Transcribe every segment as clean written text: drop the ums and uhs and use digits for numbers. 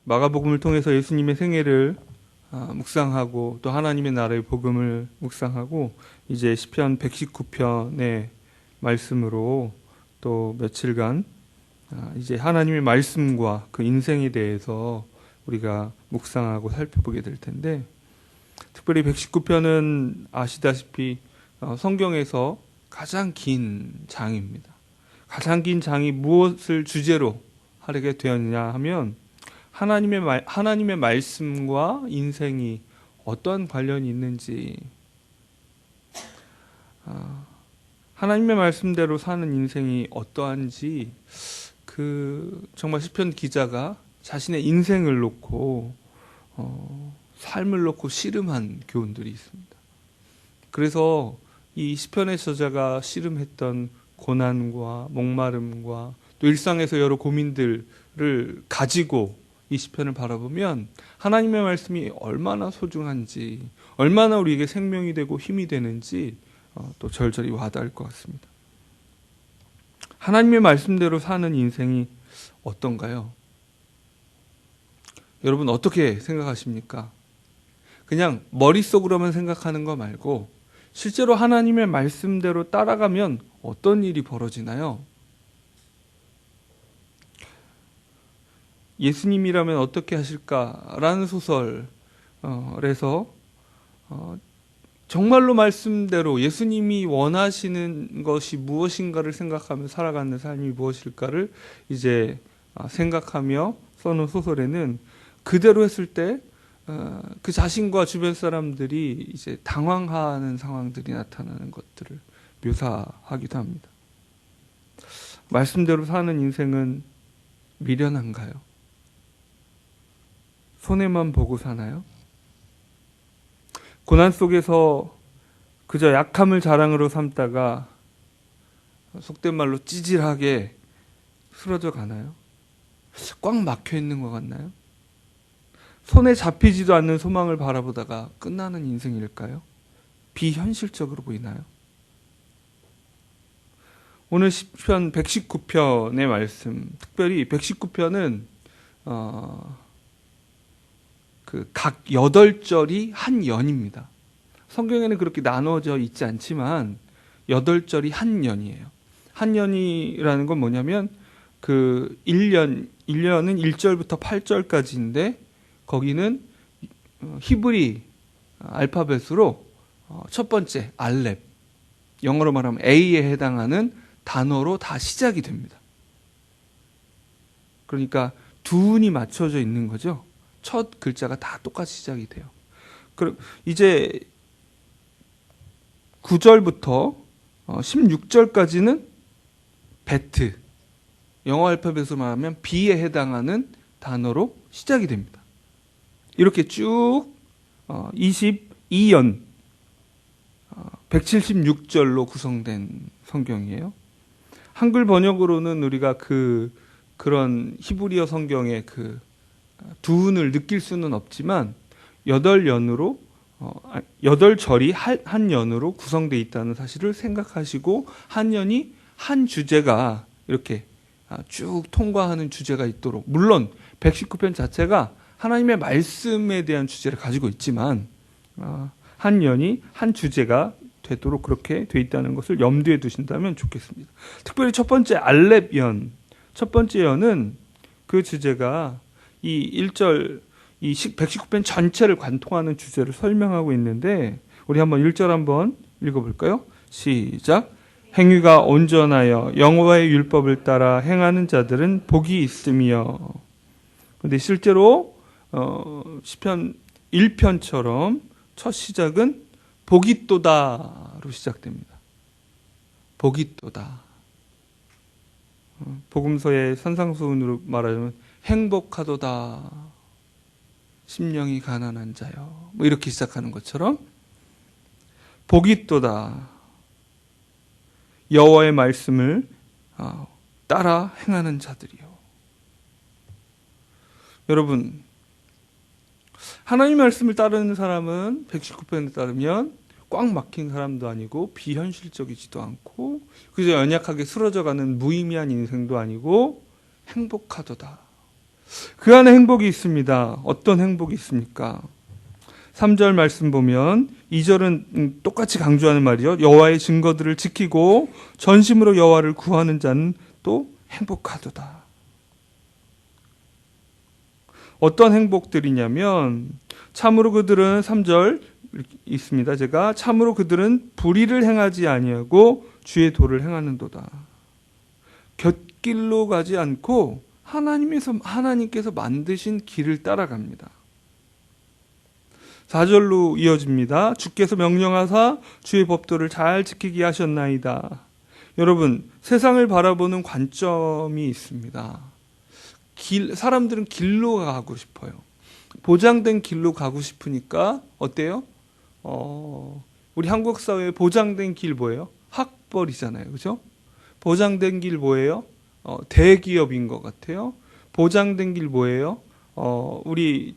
마가복음을 통해서 예수님의 생애를 묵상하고 또 하나님의 나라의 복음을 묵상하고 이제 시편 119편의 말씀으로 또 며칠간 이제 하나님의 말씀과 그 인생에 대해서 우리가 묵상하고 살펴보게 될 텐데, 특별히 119편은 아시다시피 성경에서 가장 긴 장입니다. 가장 긴 장이 무엇을 주제로 하게 되었냐 하면 하나님의 말씀과 인생이 어떠한 관련이 있는지, 하나님의 말씀대로 사는 인생이 어떠한지 정말 시편 기자가 자신의 인생을 놓고 삶을 놓고 씨름한 교훈들이 있습니다. 그래서 이 시편의 저자가 씨름했던 고난과 목마름과 또 일상에서 여러 고민들을 가지고 이 시편을 바라보면 하나님의 말씀이 얼마나 소중한지, 얼마나 우리에게 생명이 되고 힘이 되는지 또 절절히 와닿을 것 같습니다. 하나님의 말씀대로 사는 인생이 어떤가요? 여러분 어떻게 생각하십니까? 그냥 머릿속으로만 생각하는 거 말고 실제로 하나님의 말씀대로 따라가면 어떤 일이 벌어지나요? 예수님이라면 어떻게 하실까라는 소설에서 정말로 말씀대로 예수님이 원하시는 것이 무엇인가를 생각하며 살아가는 삶이 무엇일까를 이제 생각하며 써놓은 소설에는 그대로 했을 때 그 자신과 주변 사람들이 이제 당황하는 상황들이 나타나는 것들을 묘사하기도 합니다. 말씀대로 사는 인생은 미련한가요? 손해만 보고 사나요? 고난 속에서 그저 약함을 자랑으로 삼다가 속된 말로 찌질하게 쓰러져 가나요? 꽉 막혀 있는 것 같나요? 손에 잡히지도 않는 소망을 바라보다가 끝나는 인생일까요? 비현실적으로 보이나요? 오늘 시편 119편의 말씀, 특별히 119편은 각 8절이 한 연입니다. 성경에는 그렇게 나누어져 있지 않지만 8절이 한 연이에요. 한 연이라는 건 뭐냐면 1년은 1절부터 8절까지인데 거기는 히브리 알파벳으로 첫 번째 알렙, 영어로 말하면 A에 해당하는 단어로 다 시작이 됩니다. 그러니까 두 운이 맞춰져 있는 거죠. 첫 글자가 다 똑같이 시작이 돼요. 그럼 이제 9절부터 16절까지는 베트, 영어 알파벳으로 말하면 B에 해당하는 단어로 시작이 됩니다. 이렇게 쭉 22연 176절로 구성된 성경이에요. 한글 번역으로는 우리가 그런 히브리어 성경의 두운을 느낄 수는 없지만 8절이 한 연으로 구성되어 있다는 사실을 생각하시고 한 연이 한 주제가 이렇게 쭉 통과하는 주제가 있도록, 물론 119편 자체가 하나님의 말씀에 대한 주제를 가지고 있지만 한 연이 한 주제가 되도록 그렇게 돼 있다는 것을 염두에 두신다면 좋겠습니다. 특별히 첫 번째 알렙 연, 첫 번째 연은 그 주제가 이 1절, 이 119편 전체를 관통하는 주제를 설명하고 있는데, 우리 한번 1절 한번 읽어볼까요? 시작. 행위가 온전하여 여호와의 율법을 따라 행하는 자들은 복이 있으며. 그런데 실제로 시편 1편처럼 첫 시작은 복이 또다로 시작됩니다. 복이 또다. 복음서의 산상수훈으로 말하자면 행복하도다 심령이 가난한 자여, 뭐 이렇게 시작하는 것처럼 복이 또다, 여호와의 말씀을 따라 행하는 자들이요. 여러분, 하나님의 말씀을 따르는 사람은 119편에 따르면 꽉 막힌 사람도 아니고 비현실적이지도 않고 그저 연약하게 쓰러져가는 무의미한 인생도 아니고 행복하도다. 그 안에 행복이 있습니다. 어떤 행복이 있습니까? 3절 말씀 보면 2절은 똑같이 강조하는 말이요. 여호와의 증거들을 지키고 전심으로 여호와를 구하는 자는 또 행복하도다. 어떤 행복들이냐면 참으로 그들은 3절 있습니다. 제가 참으로 그들은 불의를 행하지 아니하고 주의 도를 행하는도다. 곁길로 가지 않고 하나님께서 만드신 길을 따라갑니다. 4절로 이어집니다. 주께서 명령하사 주의 법도를 잘 지키게 하셨나이다. 여러분, 세상을 바라보는 관점이 있습니다. 사람들은 길로 가고 싶어요. 보장된 길로 가고 싶으니까 어때요? 우리 한국 사회에 보장된 길 뭐예요? 학벌이잖아요. 그죠? 보장된 길 뭐예요? 대기업인 것 같아요. 보장된 길 뭐예요? 우리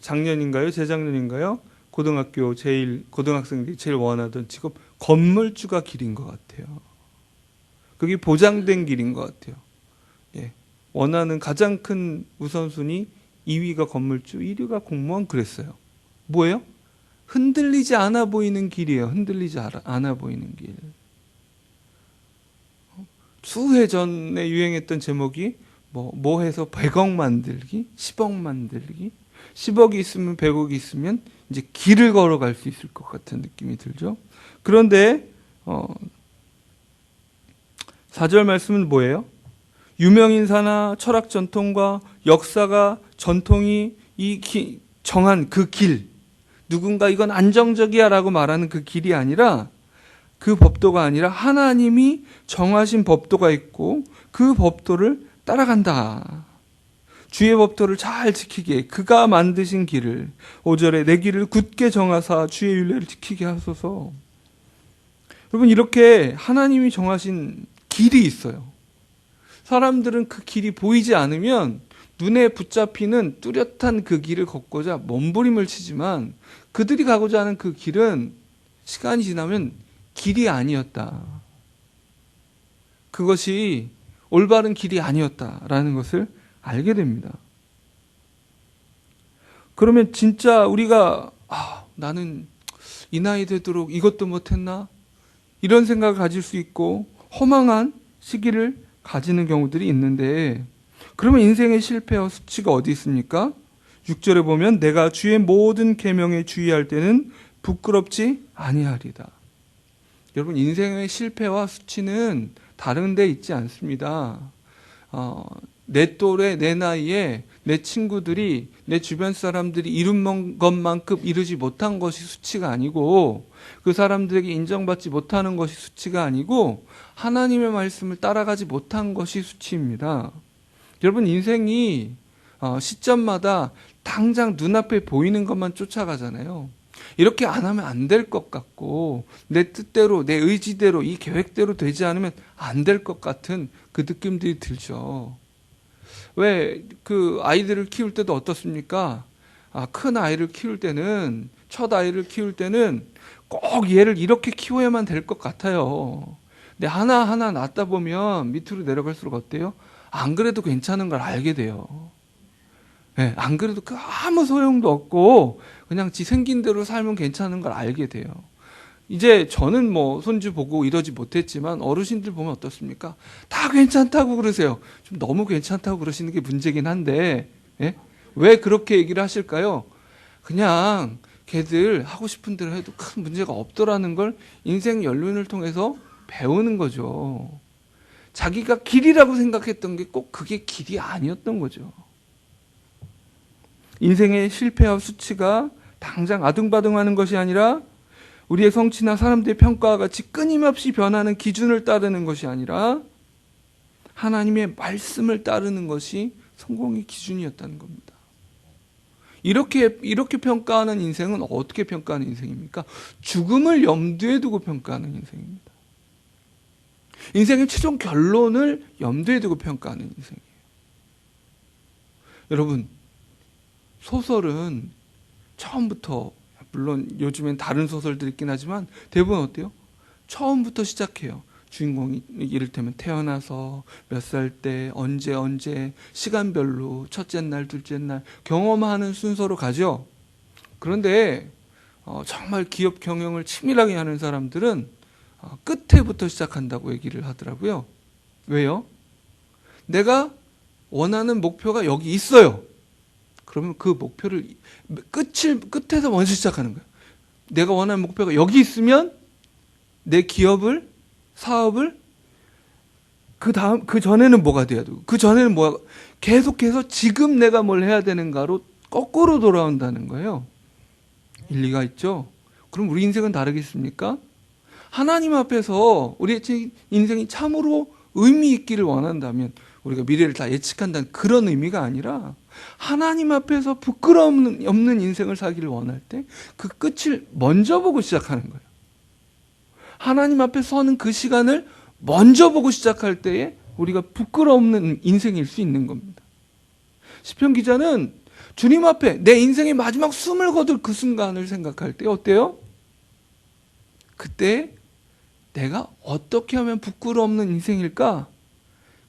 작년인가요? 재작년인가요? 고등학생들이 제일 원하던 직업 건물주가 길인 것 같아요. 그게 보장된 길인 것 같아요. 예. 원하는 가장 큰 우선순위 2위가 건물주, 1위가 공무원 그랬어요. 뭐예요? 흔들리지 않아 보이는 길이에요. 흔들리지 않아 보이는 길. 수해 전에 유행했던 제목이 뭐 해서 100억 만들기, 10억 만들기. 10억이 있으면 100억이 있으면 이제 길을 걸어갈 수 있을 것 같은 느낌이 들죠. 그런데 4절 말씀은 뭐예요? 유명인사나 철학 전통과 역사가 전통이 정한 그 길, 누군가 이건 안정적이야 라고 말하는 그 길이 아니라, 그 법도가 아니라 하나님이 정하신 법도가 있고 그 법도를 따라간다. 주의 법도를 잘 지키게, 그가 만드신 길을, 5절에 내 길을 굳게 정하사 주의 율례를 지키게 하소서. 여러분, 이렇게 하나님이 정하신 길이 있어요. 사람들은 그 길이 보이지 않으면 눈에 붙잡히는 뚜렷한 그 길을 걷고자 몸부림을 치지만, 그들이 가고자 하는 그 길은 시간이 지나면 길이 아니었다. 그것이 올바른 길이 아니었다라는 것을 알게 됩니다. 그러면 진짜 우리가 나는 이 나이 되도록 이것도 못했나? 이런 생각을 가질 수 있고 허망한 시기를 가지는 경우들이 있는데, 그러면 인생의 실패와 수치가 어디 있습니까? 6절에 보면 내가 주의 모든 계명에 주의할 때는 부끄럽지 아니하리다. 여러분, 인생의 실패와 수치는 다른 데 있지 않습니다. 내 또래, 내 나이에 내 친구들이, 내 주변 사람들이 이룬 것만큼 이루지 못한 것이 수치가 아니고, 그 사람들에게 인정받지 못하는 것이 수치가 아니고, 하나님의 말씀을 따라가지 못한 것이 수치입니다. 여러분, 인생이 시점마다 당장 눈앞에 보이는 것만 쫓아가잖아요. 이렇게 안 하면 안 될 것 같고, 내 뜻대로, 내 의지대로, 이 계획대로 되지 않으면 안 될 것 같은 그 느낌들이 들죠. 왜 그 아이들을 키울 때도 어떻습니까? 큰 아이를 키울 때는, 첫 아이를 키울 때는 꼭 얘를 이렇게 키워야만 될 것 같아요. 근데 하나하나 낳다 보면 밑으로 내려갈수록 어때요? 안 그래도 괜찮은 걸 알게 돼요. 네, 안 그래도 아무 소용도 없고 그냥 지 생긴 대로 살면 괜찮은 걸 알게 돼요. 이제 저는 손주 보고 이러지 못했지만 어르신들 보면 어떻습니까? 다 괜찮다고 그러세요. 좀 너무 괜찮다고 그러시는 게 문제긴 한데, 예? 왜 그렇게 얘기를 하실까요? 그냥 걔들 하고 싶은 대로 해도 큰 문제가 없더라는 걸 인생 연륜을 통해서 배우는 거죠. 자기가 길이라고 생각했던 게 꼭 그게 길이 아니었던 거죠. 인생의 실패와 수치가 당장 아등바등하는 것이 아니라, 우리의 성취나 사람들의 평가와 같이 끊임없이 변하는 기준을 따르는 것이 아니라 하나님의 말씀을 따르는 것이 성공의 기준이었다는 겁니다. 이렇게 평가하는 인생은 어떻게 평가하는 인생입니까? 죽음을 염두에 두고 평가하는 인생입니다. 인생의 최종 결론을 염두에 두고 평가하는 인생이에요. 여러분, 소설은 처음부터, 물론 요즘엔 다른 소설들이 있긴 하지만 대부분 어때요? 처음부터 시작해요. 주인공이 이를테면 태어나서 몇 살 때 언제 시간별로 첫째 날 둘째 날 경험하는 순서로 가죠. 그런데 정말 기업 경영을 치밀하게 하는 사람들은 끝에부터 시작한다고 얘기를 하더라고요. 왜요? 내가 원하는 목표가 여기 있어요. 그러면 그 목표를 끝에서 먼저 시작하는 거예요. 내가 원하는 목표가 여기 있으면 내 기업을, 사업을 그 전에는 뭐가 돼야 되고, 그 전에는 계속해서 지금 내가 뭘 해야 되는가로 거꾸로 돌아온다는 거예요. 일리가 있죠? 그럼 우리 인생은 다르겠습니까? 하나님 앞에서 우리의 인생이 참으로 의미 있기를 원한다면, 우리가 미래를 다 예측한다는 그런 의미가 아니라 하나님 앞에서 부끄러움 없는 인생을 살기를 원할 때 그 끝을 먼저 보고 시작하는 거예요. 하나님 앞에 서는 그 시간을 먼저 보고 시작할 때에 우리가 부끄러움 없는 인생일 수 있는 겁니다. 시편 기자는 주님 앞에 내 인생의 마지막 숨을 거둘 그 순간을 생각할 때 어때요? 그때 내가 어떻게 하면 부끄러움 없는 인생일까?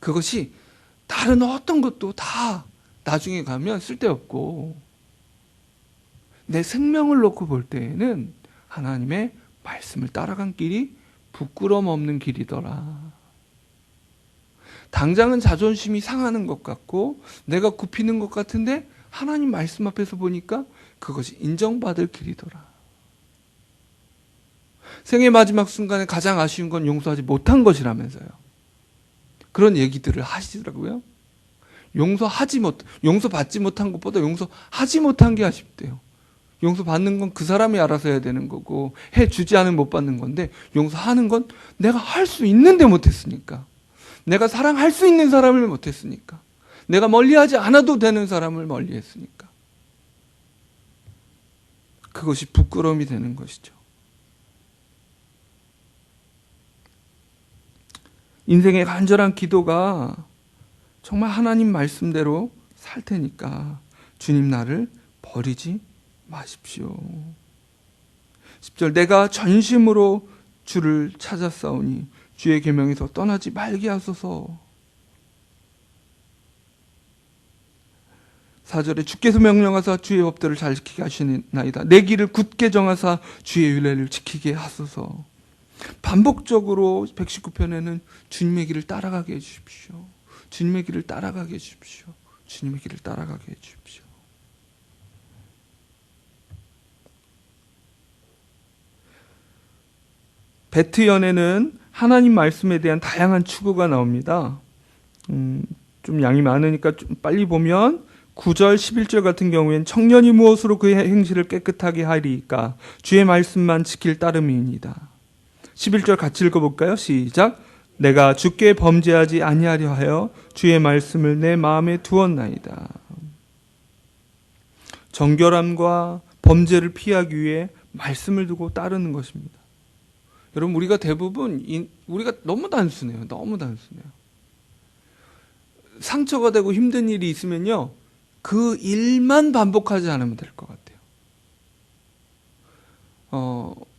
그것이 다른 어떤 것도 다 나중에 가면 쓸데없고, 내 생명을 놓고 볼 때에는 하나님의 말씀을 따라간 길이 부끄러움 없는 길이더라. 당장은 자존심이 상하는 것 같고 내가 굽히는 것 같은데 하나님 말씀 앞에서 보니까 그것이 인정받을 길이더라. 생의 마지막 순간에 가장 아쉬운 건 용서하지 못한 것이라면서요. 그런 얘기들을 하시더라고요. 용서받지 못한 것보다 용서하지 못한 게 아쉽대요. 용서받는 건 그 사람이 알아서 해야 되는 거고, 해주지 않으면 못 받는 건데, 용서하는 건 내가 할 수 있는데 못했으니까, 내가 사랑할 수 있는 사람을 못했으니까, 내가 멀리하지 않아도 되는 사람을 멀리했으니까, 그것이 부끄러움이 되는 것이죠. 인생의 간절한 기도가 정말 하나님 말씀대로 살 테니까 주님 나를 버리지 마십시오. 10절, 내가 전심으로 주를 찾았사오니 주의 계명에서 떠나지 말게 하소서. 4절에 주께서 명령하사 주의 법들을 잘 지키게 하시나이다. 내 길을 굳게 정하사 주의 율례를 지키게 하소서. 반복적으로 119편에는 주님의 길을 따라가게 해주십시오. 주님의 길을 따라가게 해주십시오. 주님의 길을 따라가게 해주십시오. 베트연에는 하나님 말씀에 대한 다양한 추구가 나옵니다. 좀 양이 많으니까 좀 빨리 보면 9절, 11절 같은 경우엔 청년이 무엇으로 그의 행실을 깨끗하게 하리까? 주의 말씀만 지킬 따름이니이다. 11절 같이 읽어볼까요? 시작. 내가 주께 범죄하지 아니하려 하여 주의 말씀을 내 마음에 두었나이다. 정결함과 범죄를 피하기 위해 말씀을 두고 따르는 것입니다. 여러분, 우리가 대부분 우리가 너무 단순해요. 너무 단순해요. 상처가 되고 힘든 일이 있으면요, 그 일만 반복하지 않으면 될 것 같아요.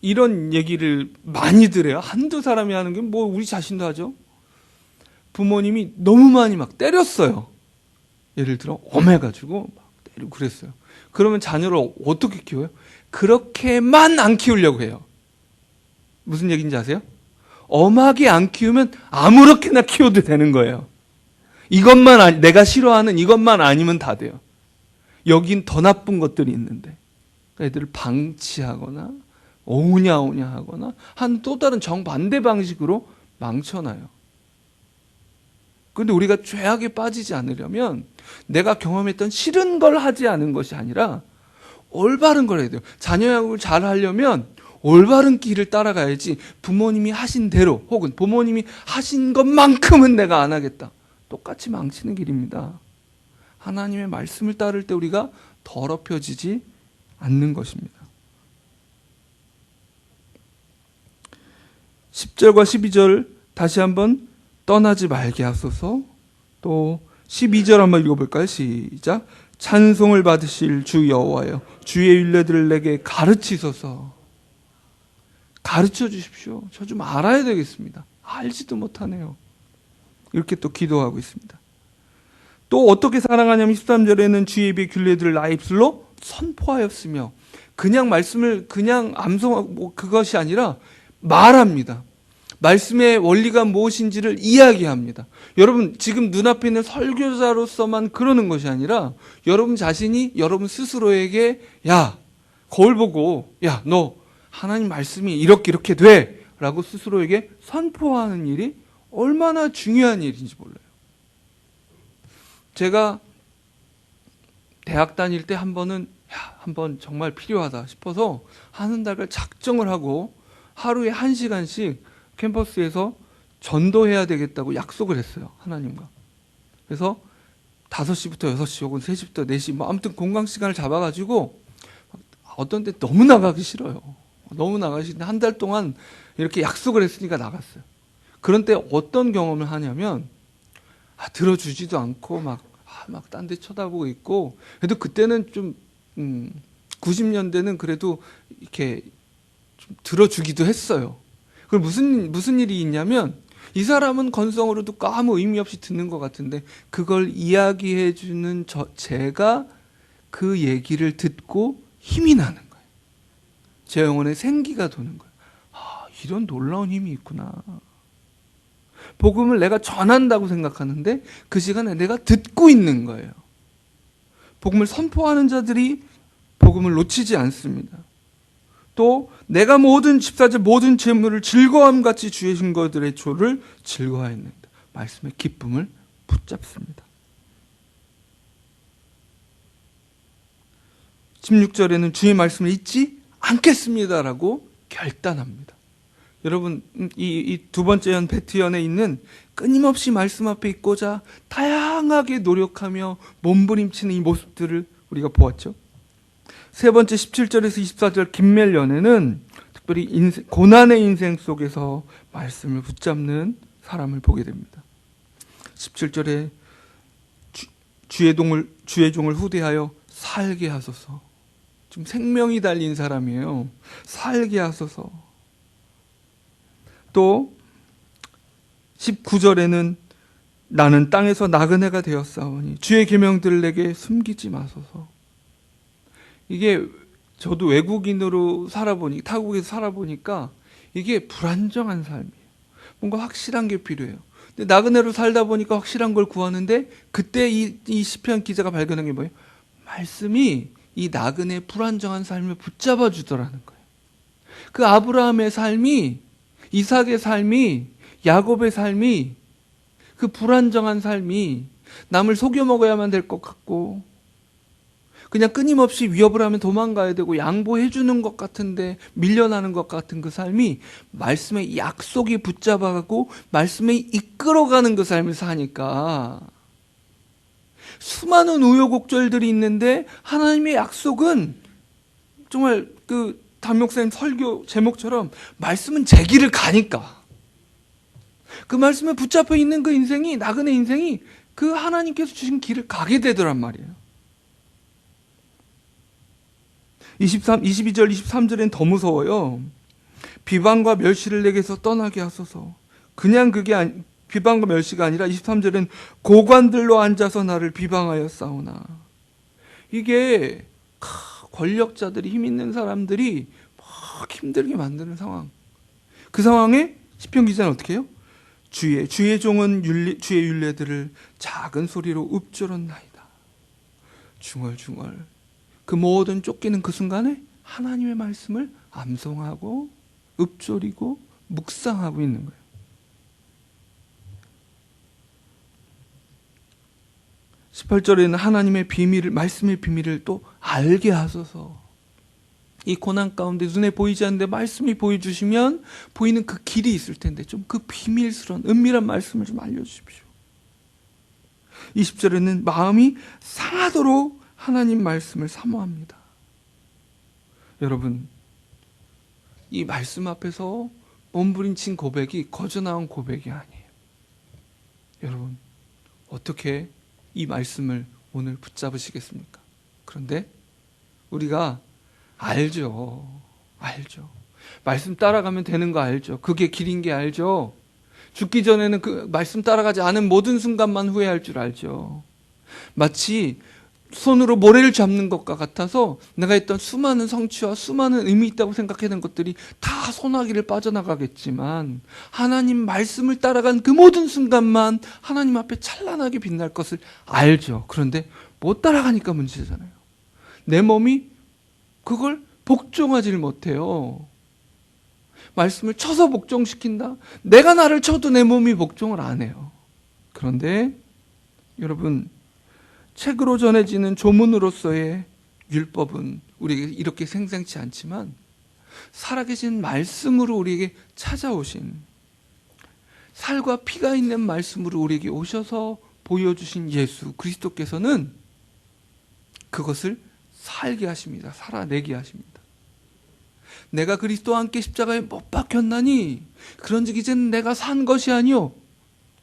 이런 얘기를 많이들 해요. 한두 사람이 하는 게 뭐 우리 자신도 하죠. 부모님이 너무 많이 막 때렸어요. 예를 들어 엄해가지고 막 때리고 그랬어요. 그러면 자녀를 어떻게 키워요? 그렇게만 안 키우려고 해요. 무슨 얘기인지 아세요? 엄하게 안 키우면 아무렇게나 키워도 되는 거예요. 내가 싫어하는 이것만 아니면 다 돼요. 여긴 더 나쁜 것들이 있는데 애들을 방치하거나 오냐오냐 하거나 한 또 다른 정반대 방식으로 망쳐놔요. 그런데 우리가 죄악에 빠지지 않으려면 내가 경험했던 싫은 걸 하지 않은 것이 아니라 올바른 걸 해야 돼요. 자녀 양육을 잘 하려면 올바른 길을 따라가야지 부모님이 하신 대로 혹은 부모님이 하신 것만큼은 내가 안 하겠다. 똑같이 망치는 길입니다. 하나님의 말씀을 따를 때 우리가 더럽혀지지 않는 것입니다. 10절과 12절 다시 한번 떠나지 말게 하소서. 또 12절 한번 읽어볼까요? 시작. 찬송을 받으실 주 여호와여 주의 율례들을 내게 가르치소서. 가르쳐 주십시오. 저 좀 알아야 되겠습니다. 알지도 못하네요. 이렇게 또 기도하고 있습니다. 또 어떻게 사랑하냐면 13절에는 주의 입의 균례들을 나의 입술로 선포하였으며, 그냥 말씀을 그냥 암송하고 그것이 아니라 말합니다. 말씀의 원리가 무엇인지를 이야기합니다. 여러분 지금 눈앞에 있는 설교자로서만 그러는 것이 아니라 여러분 자신이 여러분 스스로에게 야 거울 보고 야 너 하나님 말씀이 이렇게 돼 라고 스스로에게 선포하는 일이 얼마나 중요한 일인지 몰라요. 제가 대학 다닐 때 한 번은 한번 정말 필요하다 싶어서 하는 달을 작정을 하고 하루에 1시간씩 캠퍼스에서 전도해야 되겠다고 약속을 했어요. 하나님과. 그래서 5시부터 6시 혹은 3시부터 4시 뭐 아무튼 공강 시간을 잡아가지고 어떤 때 너무 나가기 싫어요. 너무 나가기 싫은데 한 달 동안 이렇게 약속을 했으니까 나갔어요. 그런 때 어떤 경험을 하냐면 들어주지도 않고 막 딴 데 쳐다보고 있고, 그래도 그때는 좀 90년대는 그래도 이렇게 좀 들어주기도 했어요. 그럼 무슨 일이 있냐면 이 사람은 건성으로 듣고 아무 의미 없이 듣는 것 같은데 그걸 이야기해 주는 제가 그 얘기를 듣고 힘이 나는 거예요. 제 영혼에 생기가 도는 거예요. 이런 놀라운 힘이 있구나. 복음을 내가 전한다고 생각하는데 그 시간에 내가 듣고 있는 거예요. 복음을 선포하는 자들이 복음을 놓치지 않습니다. 또 내가 모든 14절 모든 재물을 즐거움같이 주신 것들의 조를 즐거워했는다. 말씀의 기쁨을 붙잡습니다. 16절에는 주의 말씀을 잊지 않겠습니다라고 결단합니다. 여러분 이 두 번째 연 베트연에 있는 끊임없이 말씀 앞에 있고자 다양하게 노력하며 몸부림치는 이 모습들을 우리가 보았죠. 세 번째 17절에서 24절 김멜연에는 특별히 고난의 인생 속에서 말씀을 붙잡는 사람을 보게 됩니다. 17절에 주의 종을 후대하여 살게 하소서. 지금 생명이 달린 사람이에요. 살게 하소서. 또 19절에는 나는 땅에서 나그네가 되었사오니 주의 계명들을 내게 숨기지 마소서. 이게 저도 외국인으로 타국에서 살아보니까 이게 불안정한 삶이에요. 뭔가 확실한 게 필요해요. 근데 나그네로 살다 보니까 확실한 걸 구하는데 그때 이 시편 기자가 발견한 게 뭐예요? 말씀이 이 나그네 불안정한 삶을 붙잡아 주더라는 거예요. 그 아브라함의 삶이, 이삭의 삶이, 야곱의 삶이, 그 불안정한 삶이 남을 속여 먹어야만 될 것 같고 그냥 끊임없이 위협을 하면 도망가야 되고 양보해 주는 것 같은데 밀려나는 것 같은 그 삶이 말씀의 약속이 붙잡아가고 말씀에 이끌어가는 그 삶을 사니까 수많은 우여곡절들이 있는데 하나님의 약속은 정말 그 담목사님 설교 제목처럼 말씀은 제 길을 가니까 그 말씀에 붙잡혀 있는 그 인생이, 나그네 인생이 그 하나님께서 주신 길을 가게 되더란 말이에요. 22절 23절엔 더 무서워요. 비방과 멸시를 내게서 떠나게 하소서. 그냥 비방과 멸시가 아니라 23절엔 고관들로 앉아서 나를 비방하여 싸우나. 이게 권력자들이, 힘 있는 사람들이 막 힘들게 만드는 상황. 그 상황에 시편 기자는 어떻게 해요? 주의 종은 주의 율례들을 작은 소리로 읊조렸나이다. 중얼중얼. 그 모든 쫓기는 그 순간에 하나님의 말씀을 암송하고 읊조리고 묵상하고 있는 거예요. (18절에는) 하나님의 비밀을, 말씀의 비밀을 또 알게 하소서. 이 고난 가운데 눈에 보이지 않는데 말씀이 보여주시면 보이는 그 길이 있을 텐데 좀 그 비밀스러운 은밀한 말씀을 좀 알려주십시오. 20절에는 마음이 상하도록 하나님 말씀을 사모합니다. 여러분, 이 말씀 앞에서 몸부림친 고백이 거저 나온 고백이 아니에요. 여러분, 어떻게 이 말씀을 오늘 붙잡으시겠습니까? 그런데 우리가 알죠. 말씀 따라가면 되는 거 알죠. 그게 길인 게 알죠. 죽기 전에는 그 말씀 따라가지 않은 모든 순간만 후회할 줄 알죠. 마치 손으로 모래를 잡는 것과 같아서 내가 했던 수많은 성취와 수많은 의미 있다고 생각하는 것들이 다 소나기를 빠져나가겠지만 하나님 말씀을 따라간 그 모든 순간만 하나님 앞에 찬란하게 빛날 것을 알죠. 그런데 못 따라가니까 문제잖아요. 내 몸이 그걸 복종하지를 못해요. 말씀을 쳐서 복종시킨다? 내가 나를 쳐도 내 몸이 복종을 안 해요. 그런데 여러분, 책으로 전해지는 조문으로서의 율법은 우리에게 이렇게 생생치 않지만 살아계신 말씀으로 우리에게 찾아오신, 살과 피가 있는 말씀으로 우리에게 오셔서 보여주신 예수 그리스도께서는 그것을 살게 하십니다. 살아내게 하십니다. 내가 그리스도와 함께 십자가에 못 박혔나니 그런즉 이제는 내가 산 것이 아니요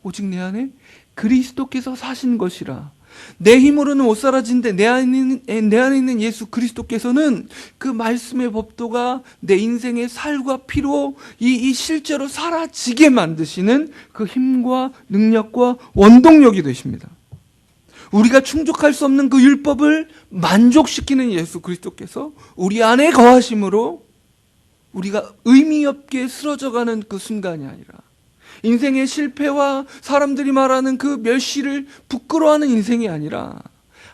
오직 내 안에 그리스도께서 사신 것이라. 내 힘으로는 못 사라진데 내 안에 있는 예수 그리스도께서는 그 말씀의 법도가 내 인생의 살과 피로 이 실제로 사라지게 만드시는 그 힘과 능력과 원동력이 되십니다. 우리가 충족할 수 없는 그 율법을 만족시키는 예수 그리스도께서 우리 안에 거하심으로 우리가 의미 없게 쓰러져가는 그 순간이 아니라 인생의 실패와 사람들이 말하는 그 멸시를 부끄러워하는 인생이 아니라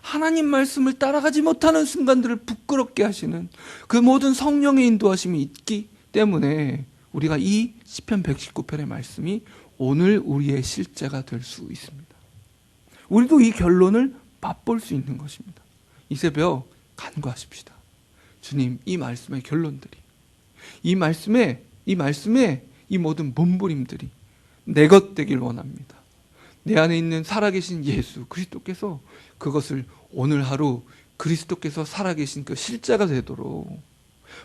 하나님 말씀을 따라가지 못하는 순간들을 부끄럽게 하시는 그 모든 성령의 인도하심이 있기 때문에 우리가 이 시편 119편의 말씀이 오늘 우리의 실제가 될 수 있습니다. 우리도 이 결론을 맛볼 수 있는 것입니다. 이 새벽 간구하십시다. 주님, 이 말씀의 결론들이, 이 말씀의 이 모든 몸부림들이 내 것 되길 원합니다. 내 안에 있는 살아계신 예수 그리스도께서 그것을 오늘 하루 그리스도께서 살아계신 그 실제가 되도록,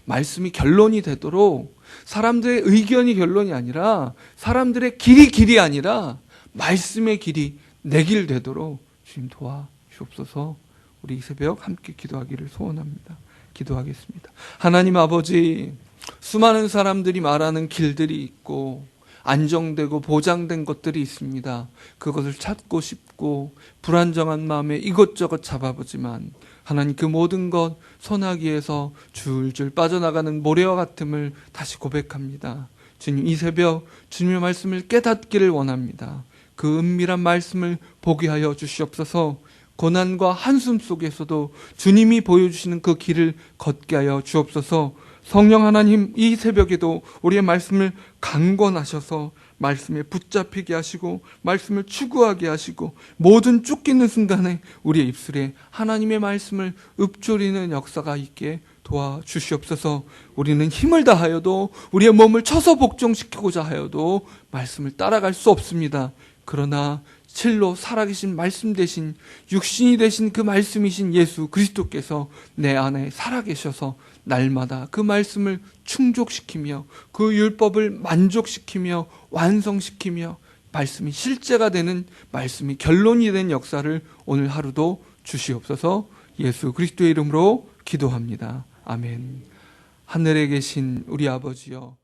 말씀이 결론이 되도록, 사람들의 의견이 결론이 아니라 사람들의 길이 아니라 말씀의 길이 내 길 되도록 주님 도와주옵소서. 우리 이 새벽 함께 기도하기를 소원합니다. 기도하겠습니다. 하나님 아버지, 수많은 사람들이 말하는 길들이 있고 안정되고 보장된 것들이 있습니다. 그것을 찾고 싶고 불안정한 마음에 이것저것 잡아보지만 하나님, 그 모든 것 소나기에서 줄줄 빠져나가는 모래와 같음을 다시 고백합니다. 주님, 이 새벽 주님의 말씀을 깨닫기를 원합니다. 그 은밀한 말씀을 보게 하여 주시옵소서. 고난과 한숨 속에서도 주님이 보여주시는 그 길을 걷게 하여 주옵소서. 성령 하나님, 이 새벽에도 우리의 말씀을 강권하셔서 말씀에 붙잡히게 하시고 말씀을 추구하게 하시고 모든 쫓기는 순간에 우리의 입술에 하나님의 말씀을 읊조리는 역사가 있게 도와주시옵소서. 우리는 힘을 다하여도 우리의 몸을 쳐서 복종시키고자 하여도 말씀을 따라갈 수 없습니다. 그러나 실로 살아계신 말씀 되신, 육신이 되신 그 말씀이신 예수 그리스도께서 내 안에 살아계셔서 날마다 그 말씀을 충족시키며 그 율법을 만족시키며 완성시키며 말씀이 실제가 되는, 말씀이 결론이 된 역사를 오늘 하루도 주시옵소서. 예수 그리스도의 이름으로 기도합니다. 아멘. 하늘에 계신 우리 아버지여,